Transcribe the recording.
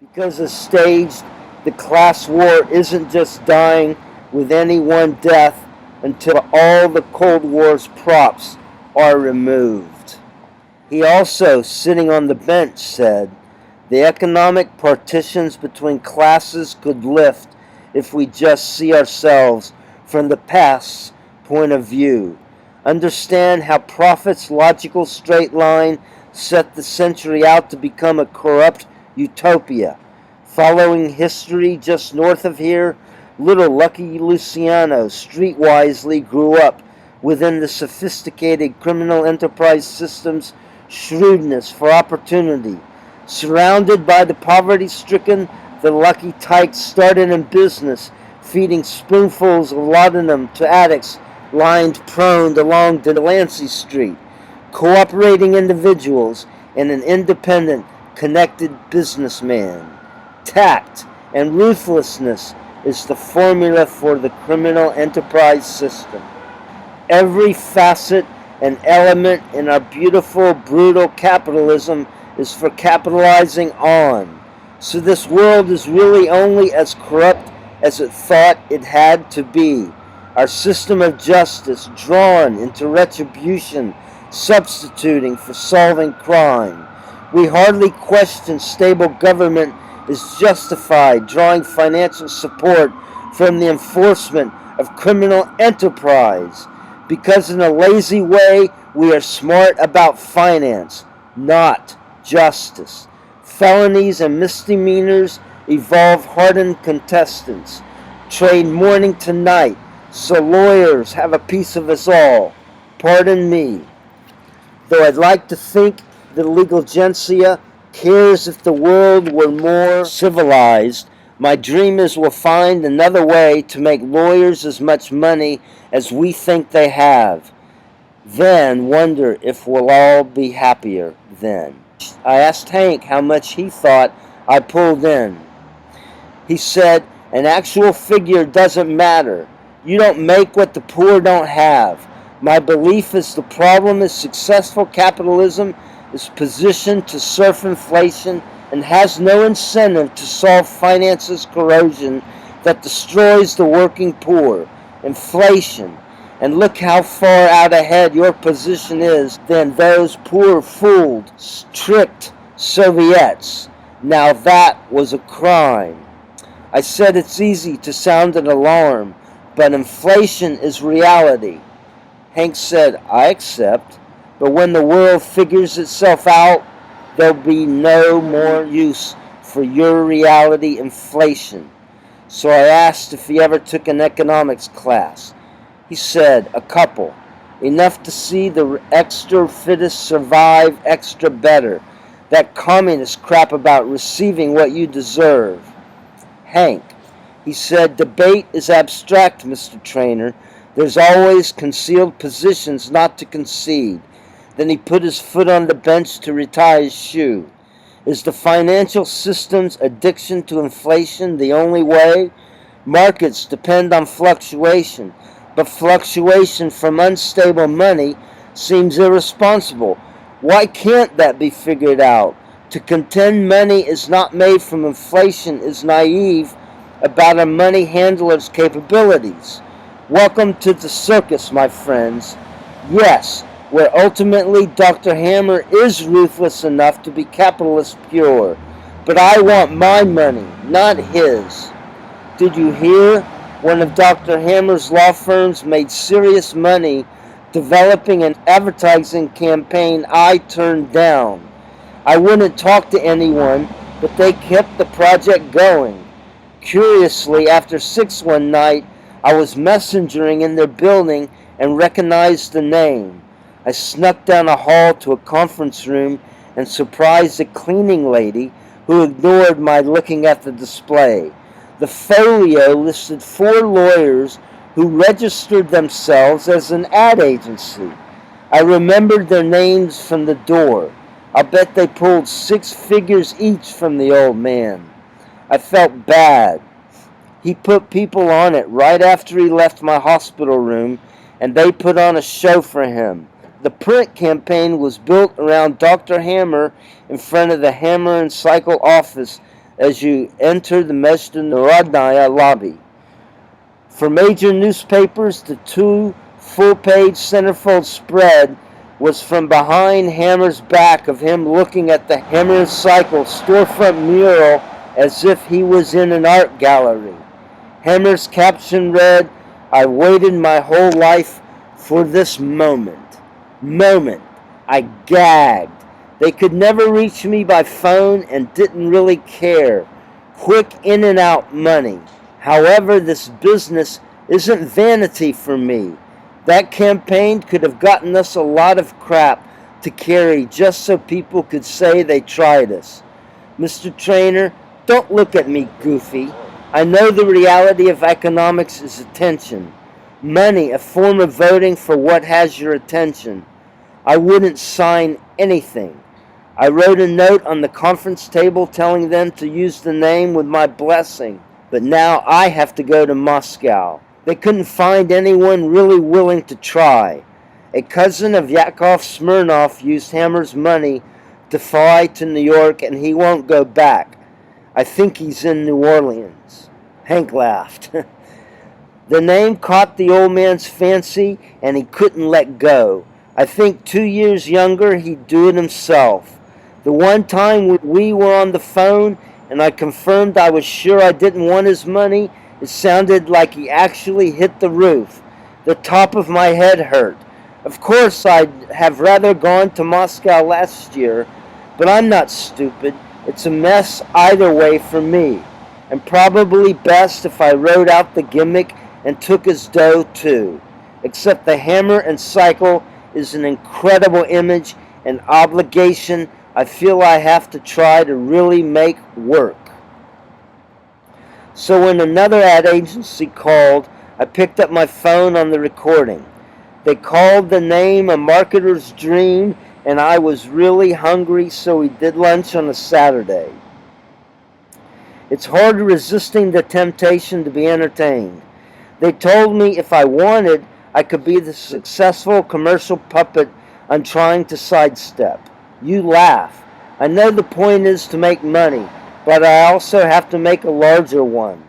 Because as staged, the class war isn't just dying with any one death until all the Cold War's props are removed. He also, sitting on the bench, said, the economic partitions between classes could lift if we just see ourselves from the past's point of view. Understand how profit's logical straight line set the century out to become a corrupt utopia. Following history just north of here, little Lucky Luciano streetwisely grew up within the sophisticated criminal enterprise system's shrewdness for opportunity. Surrounded by the poverty-stricken, the Lucky Tyke started in business, feeding spoonfuls of laudanum to addicts lined prone along Delancey Street, cooperating individuals, and an independent, connected businessman. Tact and ruthlessness is the formula for the criminal enterprise system. Every facet and element in our beautiful, brutal capitalism is for capitalizing on. So this world is really only as corrupt as it thought it had to be. Our system of justice drawn into retribution, substituting for solving crime. We hardly question stable government is justified drawing financial support from the enforcement of criminal enterprise, because in a lazy way we are smart about finance, not justice. Felonies and misdemeanors evolve hardened contestants, trade morning to night, so lawyers have a piece of us all. Pardon me. Though I'd like to think the legal gentian cares if the world were more civilized, my dream is we'll find another way to make lawyers as much money as we think they have. Then wonder if we'll all be happier then. I asked Hank how much he thought I pulled in. He said, an actual figure doesn't matter. You don't make what the poor don't have. My belief is the problem is successful capitalism is positioned to surf inflation and has no incentive to solve finance's corrosion that destroys the working poor. Inflation. And look how far out ahead your position is than those poor, fooled, tricked Soviets. Now that was a crime. I said it's easy to sound an alarm, but inflation is reality. Hank said, I accept, but when the world figures itself out, there'll be no more use for your reality inflation. So I asked if he ever took an economics class. He said, a couple. Enough to see the extra fittest survive extra better. That communist crap about receiving what you deserve. Hank, he said, debate is abstract, Mr. Trainer. There's always concealed positions not to concede. Then he put his foot on the bench to retie his shoe. Is the financial system's addiction to inflation the only way? Markets depend on fluctuation, but fluctuation from unstable money seems irresponsible. Why can't that be figured out? To contend money is not made from inflation is naive about a money handler's capabilities. Welcome to the circus, my friends. Yes, where ultimately Dr. Hammer is ruthless enough to be capitalist pure. But I want my money, not his. Did you hear? One of Dr. Hammer's law firms made serious money developing an advertising campaign I turned down. I wouldn't talk to anyone, but they kept the project going. Curiously, after 6 one night, I was messengering in their building and recognized the name. I snuck down a hall to a conference room and surprised a cleaning lady who ignored my looking at the display. The folio listed 4 lawyers who registered themselves as an ad agency. I remembered their names from the door. I'll bet they pulled 6 figures each from the old man. I felt bad. He put people on it right after he left my hospital room, and they put on a show for him. The print campaign was built around Dr. Hammer in front of the Hammer and Cycle office as you enter the Mesjid Narodnaya lobby. For major newspapers, the 2 full-page centerfold spread was from behind Hammer's back of him looking at the Hammer Cycle storefront mural as if he was in an art gallery. Hammer's caption read, "I waited my whole life for this moment." Moment. I gagged. They could never reach me by phone and didn't really care. Quick in and out money. However, this business isn't vanity for me. That campaign could have gotten us a lot of crap to carry just so people could say they tried us. Mr. Trainer, don't look at me goofy. I know the reality of economics is attention. Money, a form of voting for what has your attention. I wouldn't sign anything. I wrote a note on the conference table telling them to use the name with my blessing. But now I have to go to Moscow. They couldn't find anyone really willing to try. A cousin of Yakov Smirnov used Hammer's money to fly to New York, and he won't go back. I think he's in New Orleans. Hank laughed. The name caught the old man's fancy, and he couldn't let go. I think 2 years younger, he'd do it himself. The one time we were on the phone, and I confirmed I was sure I didn't want his money, it sounded like he actually hit the roof. The top of my head hurt. Of course, I'd have rather gone to Moscow last year, but I'm not stupid. It's a mess either way for me, and probably best if I wrote out the gimmick and took his dough too. Except the Hammer and Cycle is an incredible image and obligation I feel I have to try to really make work. So when another ad agency called, I picked up my phone on the recording. They called the name A Marketer's Dream, and I was really hungry, so we did lunch on a Saturday. It's hard resisting the temptation to be entertained. They told me if I wanted, I could be the successful commercial puppet I'm trying to sidestep. You laugh. I know the point is to make money, but I also have to make a larger one.